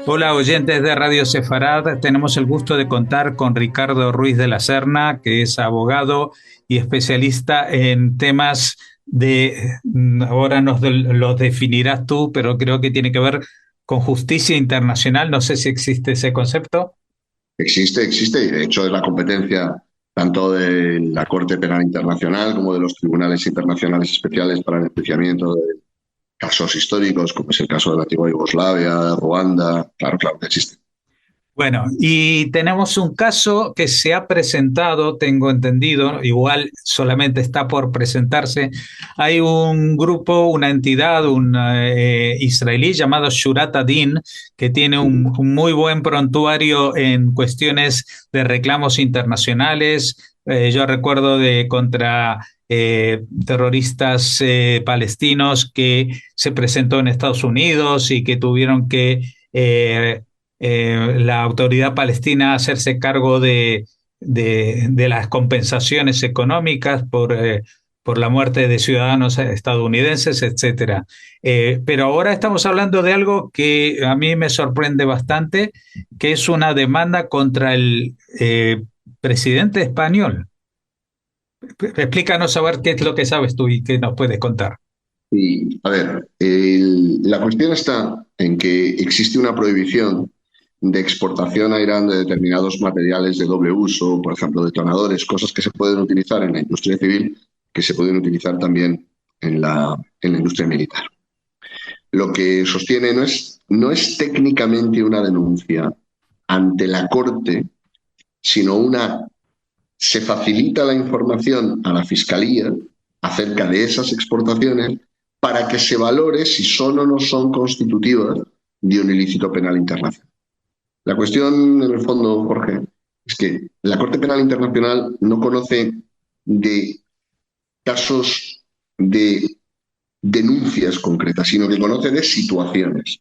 Hola oyentes de Radio Sefarad, tenemos el gusto de contar con Ricardo Ruiz de la Serna, que es abogado y especialista en temas ahora los definirás tú, pero creo que tiene que ver con justicia internacional, no sé si existe ese concepto. Existe, y de hecho es la competencia tanto de la Corte Penal Internacional como de los tribunales internacionales especiales para el enjuiciamiento de casos históricos, como es el caso de la antigua Yugoslavia, Ruanda. Claro que existe. Bueno, y tenemos un caso que se ha presentado, tengo entendido, igual solamente está por presentarse. Hay un grupo, una entidad, un israelí llamado Shurat Adin, que tiene un muy buen prontuario en cuestiones de reclamos internacionales. Yo recuerdo de contra terroristas palestinos que se presentó en Estados Unidos y que tuvieron que la autoridad palestina hacerse cargo de las compensaciones económicas por la muerte de ciudadanos estadounidenses, etcétera. Pero ahora estamos hablando de algo que a mí me sorprende bastante, que es una demanda contra el presidente español. Explícanos a ver qué es lo que sabes tú y qué nos puedes contar. Y, a ver, la cuestión está en que existe una prohibición de exportación a Irán de determinados materiales de doble uso, por ejemplo, detonadores, cosas que se pueden utilizar en la industria civil, que se pueden utilizar también en la industria militar. Lo que sostiene no es técnicamente una denuncia ante la Corte, sino se facilita la información a la Fiscalía acerca de esas exportaciones para que se valore si son o no son constitutivas de un ilícito penal internacional. La cuestión, en el fondo, Jorge, es que la Corte Penal Internacional no conoce de casos de denuncias concretas, sino que conoce de situaciones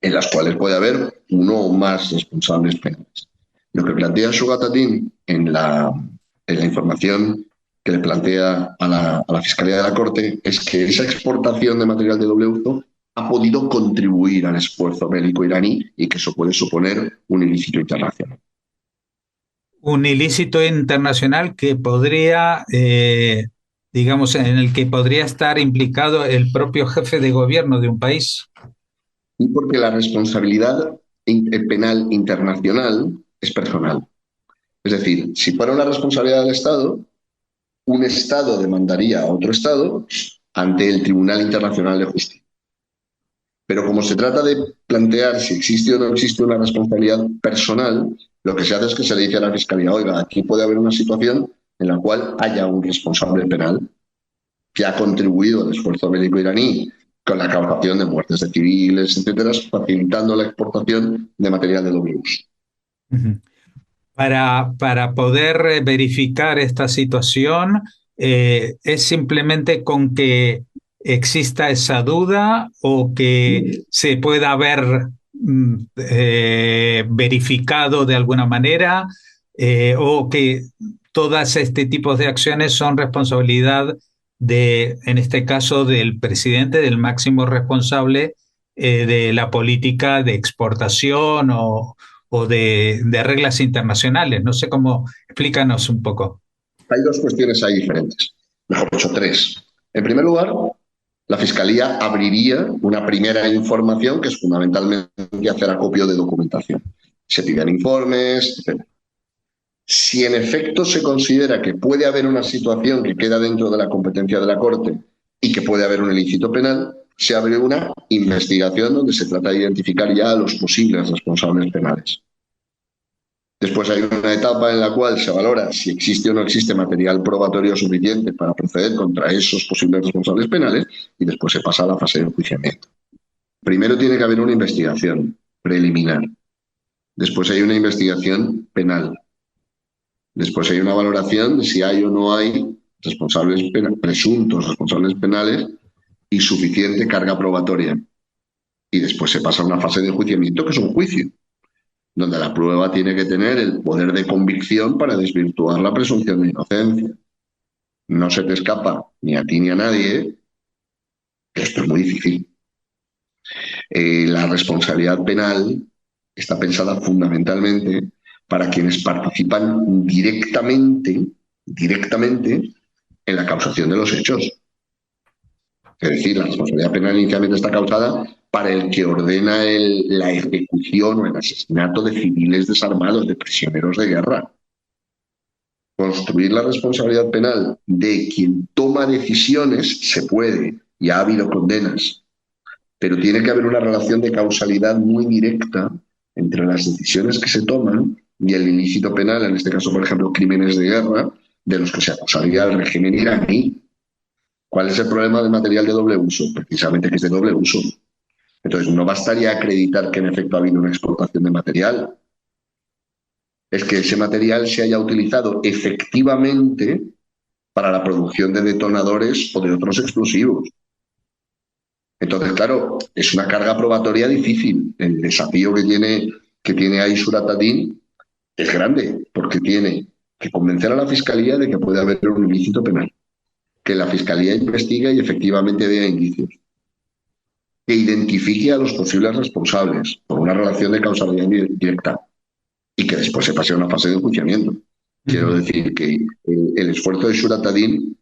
en las cuales puede haber uno o más responsables penales. Lo que plantea Shugat-Adin en la información que le plantea a la Fiscalía de la Corte es que esa exportación de material de doble uso ha podido contribuir al esfuerzo bélico iraní y que eso puede suponer un ilícito internacional. Un ilícito internacional que podría, digamos, en el que podría estar implicado el propio jefe de gobierno de un país. Y porque la responsabilidad penal internacional es personal. Es decir, si fuera una responsabilidad del Estado, un Estado demandaría a otro Estado ante el Tribunal Internacional de Justicia. Pero como se trata de plantear si existe o no existe una responsabilidad personal, lo que se hace es que se le dice a la Fiscalía, oiga, aquí puede haber una situación en la cual haya un responsable penal que ha contribuido al esfuerzo bélico iraní con la causación de muertes de civiles, etcétera, facilitando la exportación de material de doble uso. Para poder verificar esta situación, es simplemente con que exista esa duda o que se pueda haber verificado de alguna manera, o que todas este tipo de acciones son responsabilidad en este caso, del presidente, del máximo responsable de la política de exportación o de reglas internacionales. No sé cómo, explícanos un poco. Hay dos cuestiones ahí diferentes, mejor dicho, tres. En primer lugar, la Fiscalía abriría una primera información que es fundamentalmente hacer acopio de documentación. Se piden informes, etc. Si en efecto se considera que puede haber una situación que queda dentro de la competencia de la Corte y que puede haber un ilícito penal, se abre una investigación donde se trata de identificar ya a los posibles responsables penales. Después hay una etapa en la cual se valora si existe o no existe material probatorio suficiente para proceder contra esos posibles responsables penales y después se pasa a la fase de enjuiciamiento. Primero tiene que haber una investigación preliminar. Después hay una investigación penal. Después hay una valoración de si hay o no hay presuntos responsables penales y suficiente carga probatoria. Y después se pasa a una fase de enjuiciamiento que es un juicio. donde la prueba tiene que tener el poder de convicción para desvirtuar la presunción de inocencia. No se te escapa ni a ti ni a nadie, que esto es muy difícil. La responsabilidad penal está pensada fundamentalmente para quienes participan directamente en la causación de los hechos. Es decir, la responsabilidad penal inicialmente está causada para el que ordena la ejecución o el asesinato de civiles desarmados, de prisioneros de guerra. Construir la responsabilidad penal de quien toma decisiones se puede, ya ha habido condenas, pero tiene que haber una relación de causalidad muy directa entre las decisiones que se toman y el ilícito penal, en este caso, por ejemplo, crímenes de guerra, de los que se acusaría al régimen iraní. ¿Cuál es el problema del material de doble uso? Precisamente que es de doble uso. Entonces, no bastaría acreditar que en efecto ha habido una exportación de material. Es que ese material se haya utilizado efectivamente para la producción de detonadores o de otros explosivos. Entonces, claro, es una carga probatoria difícil. El desafío que tiene ahí Surat ad-Din es grande, porque tiene que convencer a la Fiscalía de que puede haber un ilícito penal, que la Fiscalía investigue y efectivamente vea indicios, que identifique a los posibles responsables por una relación de causalidad directa y que después se pase a una fase de enjuiciamiento. Quiero decir que el esfuerzo de Surat ad-Din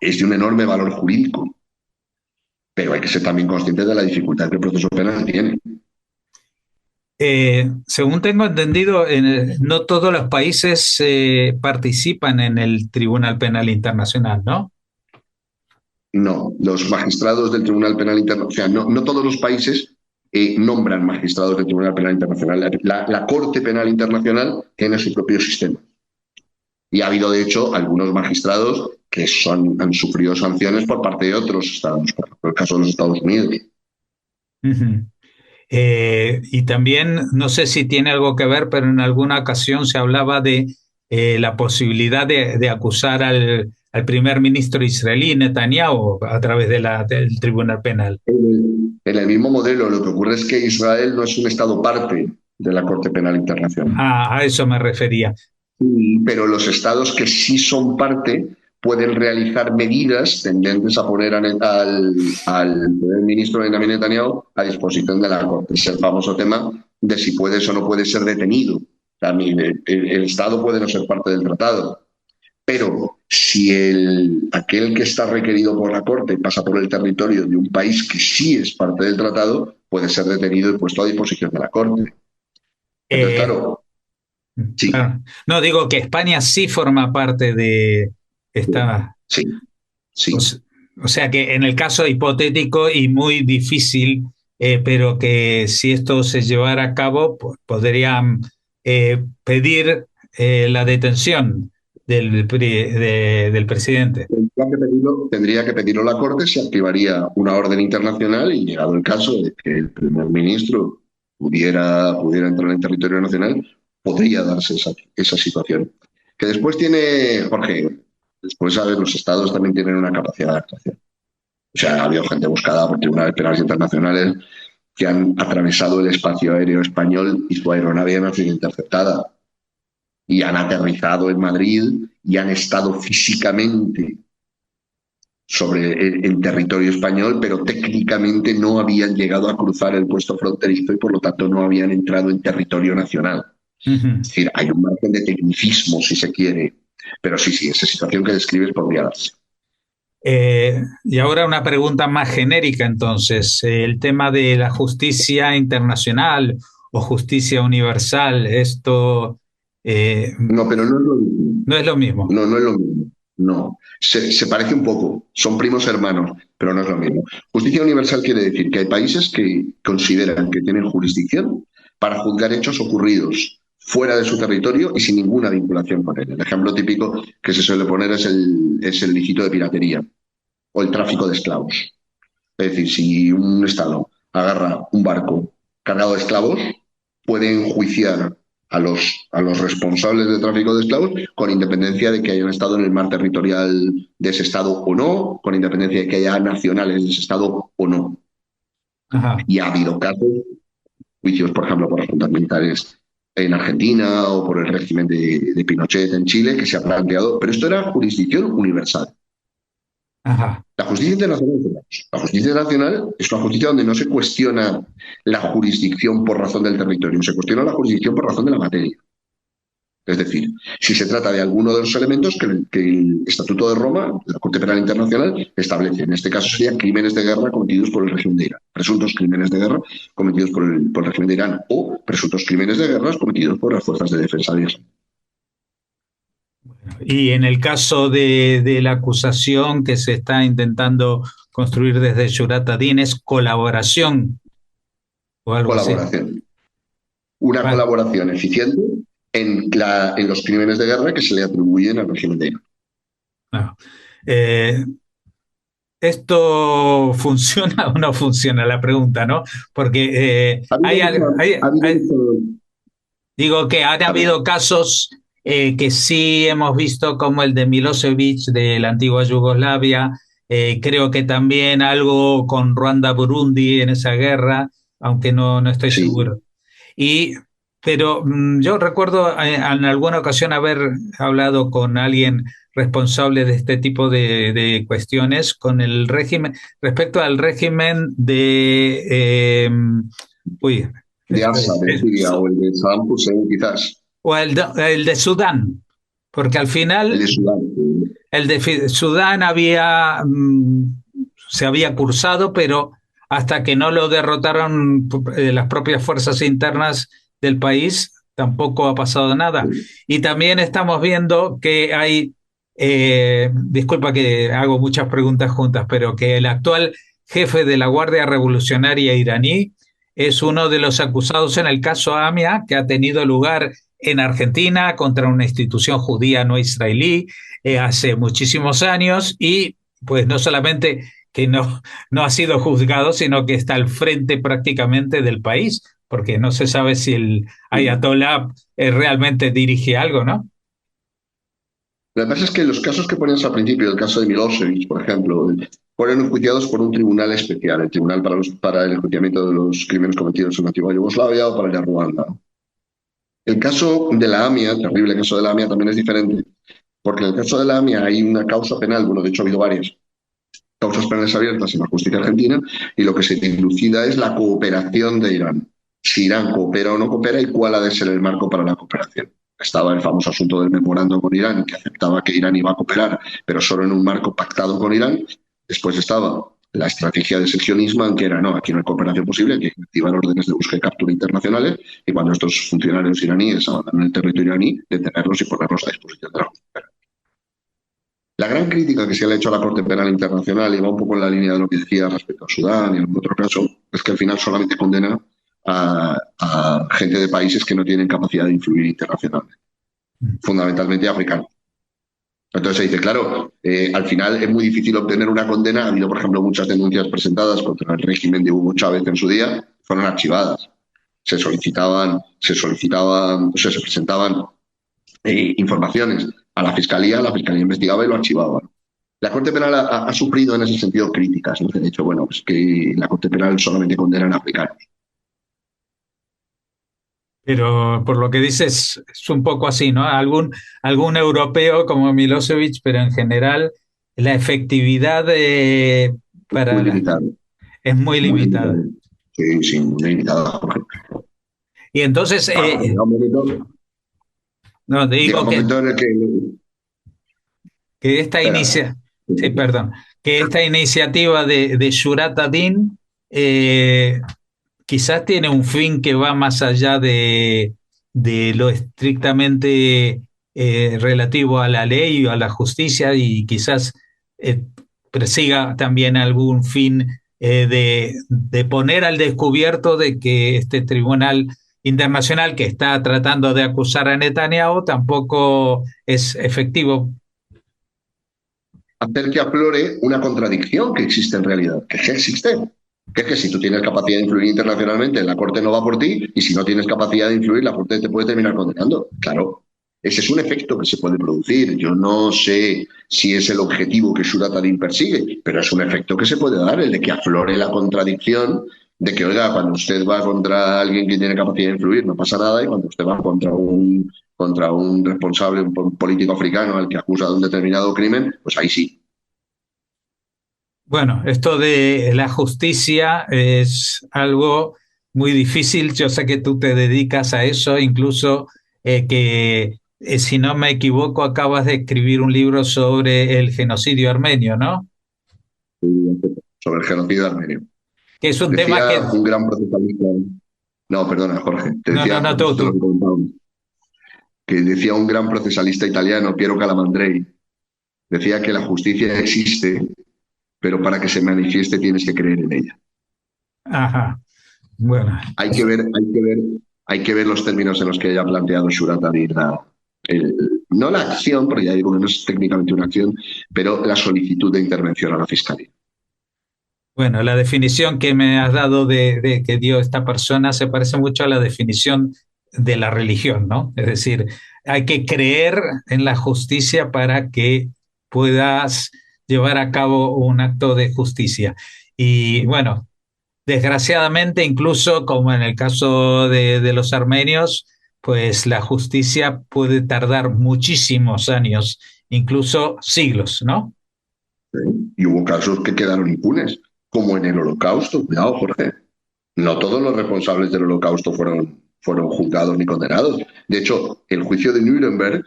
es de un enorme valor jurídico, pero hay que ser también consciente de la dificultad que el proceso penal tiene. Según tengo entendido, no todos los países participan en el Tribunal Penal Internacional, ¿no? No, los magistrados del Tribunal Penal Internacional, o sea, no todos los países nombran magistrados del Tribunal Penal Internacional. La Corte Penal Internacional tiene su propio sistema. Y ha habido, de hecho, algunos magistrados que han sufrido sanciones por parte de otros estados, por ejemplo, el caso de los Estados Unidos. Uh-huh. Y también, no sé si tiene algo que ver, pero en alguna ocasión se hablaba de la posibilidad de acusar al primer ministro israelí, Netanyahu, a través del Tribunal Penal. En el mismo modelo, lo que ocurre es que Israel no es un estado parte de la Corte Penal Internacional. A eso me refería. Pero los estados que sí son parte pueden realizar medidas tendentes a poner al primer ministro Benjamin Netanyahu a disposición de la Corte. Es el famoso tema de si puede o no puede ser detenido. También el Estado puede no ser parte del tratado, pero si aquel que está requerido por la Corte pasa por el territorio de un país que sí es parte del tratado, puede ser detenido y puesto a disposición de la Corte. Entonces, claro, sí. No, digo que España sí forma parte de esta... Sí, sí. O sea que en el caso hipotético y muy difícil, pero que si esto se llevara a cabo, podrían pedir la detención del presidente. Tendría que pedirlo la Corte, se activaría una orden internacional y, llegado el caso de que el primer ministro pudiera entrar en territorio nacional, podría darse esa situación. Que después tiene, Jorge, después, ¿sabes? Los estados también tienen una capacidad de actuación. O sea, ha habido gente buscada por tribunales penales internacionales que han atravesado el espacio aéreo español y su aeronave no ha sido interceptada. Y han aterrizado en Madrid y han estado físicamente sobre el territorio español, pero técnicamente no habían llegado a cruzar el puesto fronterizo y por lo tanto no habían entrado en territorio nacional. Es decir, hay un margen de tecnicismo, si se quiere, pero sí, esa situación que describes podría darse. Y ahora una pregunta más genérica, entonces, el tema de la justicia internacional o justicia universal, esto... no, pero no es lo mismo. No es lo mismo. No es lo mismo. No, se parece un poco, son primos hermanos, pero no es lo mismo. Justicia universal quiere decir que hay países que consideran que tienen jurisdicción para juzgar hechos ocurridos fuera de su territorio y sin ninguna vinculación con él. El ejemplo típico que se suele poner es el ilícito de piratería o el tráfico de esclavos. Es decir, si un Estado agarra un barco cargado de esclavos, puede enjuiciar a los responsables del tráfico de esclavos, con independencia de que hayan estado en el mar territorial de ese Estado o no, con independencia de que haya nacionales de ese Estado o no. Ajá. Y ha habido casos juicios, por ejemplo, por asuntos militares en Argentina o por el régimen de Pinochet en Chile, que se ha planteado, pero esto era jurisdicción universal. Ajá. La justicia internacional, la justicia internacional es una justicia donde no se cuestiona la jurisdicción por razón del territorio, se cuestiona la jurisdicción por razón de la materia. Es decir, si se trata de alguno de los elementos que el Estatuto de Roma, de la Corte Penal Internacional, establece. En este caso serían crímenes de guerra cometidos por el régimen de Irán, presuntos crímenes de guerra cometidos por el régimen de Irán o presuntos crímenes de guerra cometidos por las fuerzas de defensa de Israel. Y en el caso de la acusación que se está intentando construir desde Yurat Adin, ¿es colaboración o algo así? Colaboración. Una Vale. colaboración eficiente en los crímenes de guerra que se le atribuyen al régimen de Irán. No. Eh, ¿Esto funciona o no funciona? La pregunta, ¿no? Porque Ha habido digo que han a ver, habido casos que sí hemos visto, como el de Milosevic de la antigua Yugoslavia. Creo que también algo con Ruanda-Burundi en esa guerra, aunque no estoy sí. seguro. Y, pero yo recuerdo en alguna ocasión haber hablado con alguien responsable de este tipo de cuestiones, con el régimen, respecto al régimen uy, De Asa, de Siria o el de Saddam Hussein, quizás. o el de Sudán, porque al El de final Sudán. el de Sudán se había cursado, pero hasta que no lo derrotaron las propias fuerzas internas del país, tampoco ha pasado nada. Y también estamos viendo que hay, disculpa que hago muchas preguntas juntas, pero que el actual jefe de la Guardia Revolucionaria iraní es uno de los acusados en el caso AMIA, que ha tenido lugar en Argentina contra una institución judía no israelí hace muchísimos años, y pues no solamente que no ha sido juzgado, sino que está al frente prácticamente del país, porque no se sabe si el ayatolá realmente dirige algo, ¿no? Lo que pasa es que los casos que ponías al principio, el caso de Milosevic, por ejemplo, fueron enjuiciados por un tribunal especial, el Tribunal para el Enjuiciamiento de los Crímenes Cometidos en la antigua Yugoslavia o para el de Ruanda. El caso de la AMIA, el terrible caso de la AMIA, también es diferente, porque en el caso de la AMIA hay una causa penal, bueno, de hecho ha habido varias causas penales abiertas en la justicia argentina, y lo que se dilucida es la cooperación de Irán. Si Irán coopera o no coopera y cuál ha de ser el marco para la cooperación. Estaba el famoso asunto del memorando con Irán, que aceptaba que Irán iba a cooperar, pero solo en un marco pactado con Irán. Después estaba la estrategia de Sergio Nisman, que era, no, aquí no hay cooperación posible, hay que activar órdenes de búsqueda y captura internacionales, y cuando estos funcionarios iraníes abandonan el territorio iraní, detenerlos y ponerlos a disposición de la justicia. La gran crítica que se le ha hecho a la Corte Penal Internacional, y va un poco en la línea de lo que decía respecto a Sudán y en otro caso, es que al final solamente condena a gente de países que no tienen capacidad de influir internacionalmente, fundamentalmente africanos. Entonces se dice, claro, al final es muy difícil obtener una condena. Ha habido, por ejemplo, muchas denuncias presentadas contra el régimen de Hugo Chávez en su día, fueron archivadas. Se presentaban informaciones a la Fiscalía investigaba y lo archivaba. La Corte Penal ha sufrido en ese sentido críticas, ¿no? Se ha dicho, bueno, pues que la Corte Penal solamente condena a africanos. Pero por lo que dices, es un poco así, ¿no? Algún europeo como Milosevic, pero en general la efectividad Muy para limitado, es muy muy limitado. limitada. Sí, sí, muy limitado. Por ejemplo. Y entonces, Llega un momento, no, llega digo un momento en el que... que esta Espera. sí, perdón, que esta iniciativa de Yurat Adin quizás tiene un fin que va más allá de lo estrictamente relativo a la ley o a la justicia, y quizás eh, persiga también algún fin de poner al descubierto de que este tribunal internacional que está tratando de acusar a Netanyahu tampoco es efectivo. Hacer que aflore una contradicción que existe en realidad, que existe. Que es que si tú tienes capacidad de influir internacionalmente, la Corte no va por ti, y si no tienes capacidad de influir, la Corte te puede terminar condenando. Claro, ese es un efecto que se puede producir. Yo no sé si es el objetivo que Shurat Adin persigue, pero es un efecto que se puede dar, el de que aflore la contradicción de que, oiga, cuando usted va contra alguien que tiene capacidad de influir, no pasa nada, y cuando usted va contra un responsable, un político africano al que acusa de un determinado crimen, pues ahí sí. Bueno, esto de la justicia es algo muy difícil. Yo sé que tú te dedicas a eso, incluso si no me equivoco, acabas de escribir un libro sobre el genocidio armenio, ¿no? Sobre el genocidio armenio. Que es un tema que... Decía un gran procesalista, no, perdona, Jorge, te No, no, decía, no, no sé tú, si te lo he tú. comentado, que decía un gran procesalista italiano, Piero Calamandrei, decía que la justicia existe, pero para que se manifieste tienes que creer en ella. Ajá. Bueno, Hay que ver, hay que ver, hay que ver los términos en los que haya planteado Shurat Abir no la acción, porque ya digo que no es técnicamente una acción, pero la solicitud de intervención a la fiscalía. bueno, la definición que me has dado de que dio esta persona se parece mucho a la definición de la religión, ¿no? Es decir, hay que creer en la justicia para que puedas llevar a cabo un acto de justicia. Y bueno, desgraciadamente, incluso como en el caso de los armenios, pues la justicia puede tardar muchísimos años, incluso siglos, ¿no? Y hubo casos que quedaron impunes, como en el Holocausto. Cuidado, Jorge. No todos los responsables del Holocausto fueron juzgados ni condenados. De hecho, el juicio de Nuremberg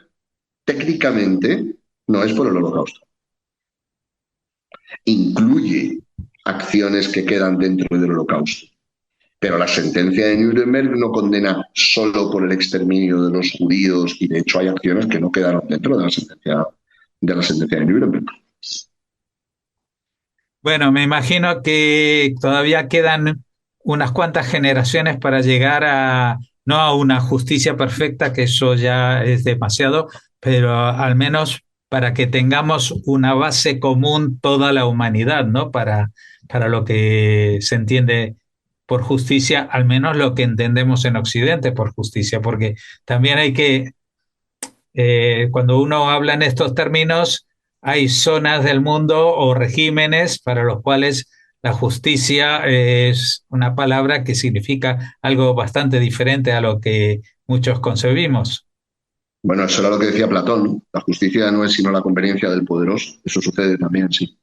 técnicamente no es por el Holocausto. Incluye acciones que quedan dentro del Holocausto. Pero la sentencia de Nuremberg no condena solo por el exterminio de los judíos, y de hecho hay acciones que no quedaron dentro de la sentencia de Nuremberg. Bueno, me imagino que todavía quedan unas cuantas generaciones para llegar a, no a una justicia perfecta, que eso ya es demasiado, pero al menos para que tengamos una base común toda la humanidad, ¿no? Para lo que se entiende por justicia, al menos lo que entendemos en Occidente por justicia, porque también hay que cuando uno habla en estos términos, hay zonas del mundo o regímenes para los cuales la justicia es una palabra que significa algo bastante diferente a lo que muchos concebimos. Bueno, eso era lo que decía Platón, ¿no? La justicia no es sino la conveniencia del poderoso. Eso sucede también, sí.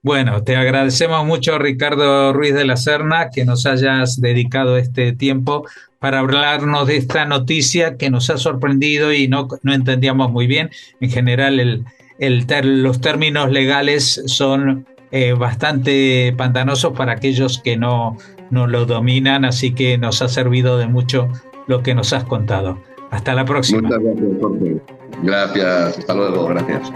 Bueno, te agradecemos mucho, Ricardo Ruiz de la Serna, que nos hayas dedicado este tiempo para hablarnos de esta noticia que nos ha sorprendido y no entendíamos muy bien. En general, los términos legales son bastante pantanosos para aquellos que no lo dominan, así que nos ha servido de mucho lo que nos has contado. Hasta la próxima. Muchas gracias, Jorge. Gracias. Hasta luego. Gracias.